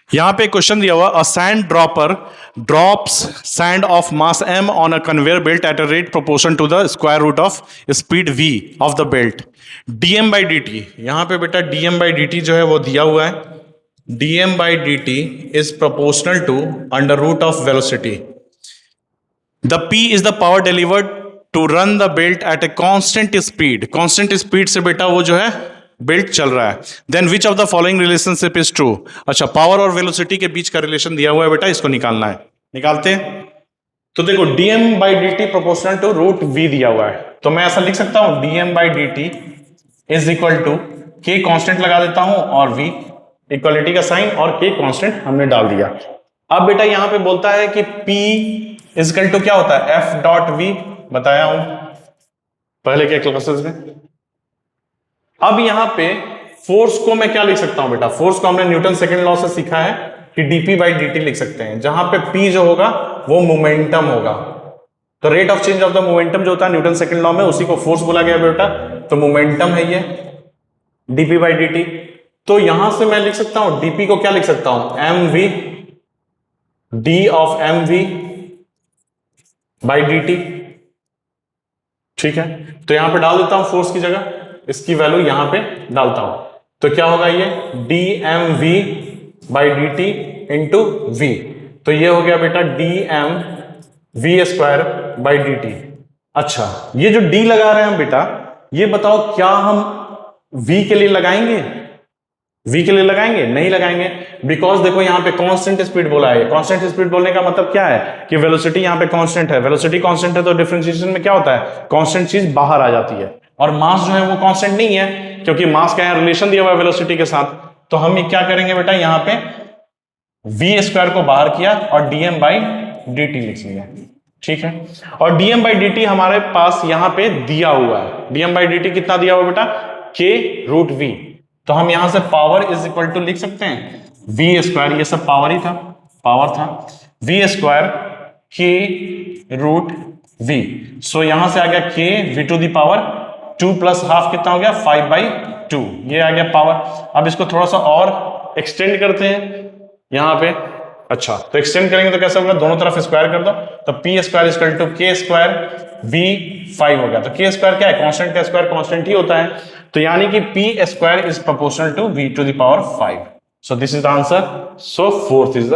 यहां पे क्वेश्चन दिया हुआ, a sand dropper drops sand of mass m on a conveyor belt at a rate proportion to the square root of speed v of the belt dm by dt। यहां पे बेटा dm by dt जो है वो दिया हुआ है, dm by dt is proportional to under root of velocity. The p is the power delivered to run the belt at a constant speed. Constant speed से बेटा वो जो है बेल्ट चल रहा है। Then which of the following relationship is true. अच्छा, power और वेलोसिटी के बीच का रिलेशन दिया हुआ है बेटा, इसको निकालना है। निकालते हैं। तो देखो dm by D T proportional to root v दिया हुआ है, तो मैं ऐसा लिख सकता हूं dm by D T is equal to k constant लगा देता हूं और v इक्वलिटी का साइन और k कांस्टेंट हमने डाल दिया। अब बेटा यहां पे बोलता है कि p इज इक्वल टू क्या होता है f डॉट v, बताया हूं पहले के क्लासेस में। अब यहां पे फोर्स को मैं क्या लिख सकता हूं बेटा, फोर्स को हमने न्यूटन सेकंड लॉ से सीखा है कि dp बाई dt लिख सकते हैं, जहां पे p जो होगा वो मोमेंटम होगा। तो rate of change of the momentum जो होता है न्यूटन सेकंड लॉ में, उसी को फोर्स बोला गया बेटा, तो मोमेंटम है ये dp बाई dt। तो यहां से मैं लिख सकता हूं dp को क्या लिख सकता हूं mv d of mv by dt। ठीक है, तो यहां पे डाल देता हूं फोर्स की जगह, इसकी वैल्यू यहां पे डालता हूं, तो क्या होगा ये dmv by D T into V. तो ये हो गया बेटा dm v square by D T. अच्छा, ये जो d लगा रहे हैं हम बेटा, ये बताओ क्या हम v के लिए लगाएंगे? v के लिए लगाएंगे? नहीं लगाएंगे, बिकॉज देखो यहां पे कांस्टेंट स्पीड बोला है। कांस्टेंट स्पीड बोलने का मतलब क्या है कि वेलोसिटी यहां पे कांस्टेंट है। वेलोसिटी कांस्टेंट है तो डिफरेंशिएशन में क्या होता है, कांस्टेंट चीज बाहर आ जाती है। और मास जो है वो कांस्टेंट नहीं है, क्योंकि मास का यहां रिलेशन दिया हुआ है वेलोसिटी के साथ। तो हम ये क्या करेंगे बेटा, यहां पे v स्क्वायर को बाहर किया और dm बाई डी टी लिख लिया। ठीक है, और dm बाई डी टी हमारे पास यहां पे दिया हुआ है। dm बाई डी टी कितना दिया हुआ बेटा, k रूट v। तो हम यहां से पावर इज इक्वल टू लिख सकते हैं v स्क्वायर, ये सब पावर ही था, पावर था, v square k root v। So यहां से आ गया k v to the power 2 प्लस हाफ कितना हो गया 5 बाई 2, ये आ गया पावर। अब इसको थोड़ा सा और एक्सटेंड करते हैं यहां पे। अच्छा, तो एक्सटेंड करेंगे तो कैसे होगा, दोनों तरफ स्क्वायर कर दो, तो पी स्क्वायर इक्वल टू के स्क्वायर वी 5 हो गया। तो के स्क्वायर क्या है, कांस्टेंट का स्क्वायर कांस्टेंट ही होता है, तो यानी कि P square is proportional to V to the power 5। So this is the answer. So fourth is the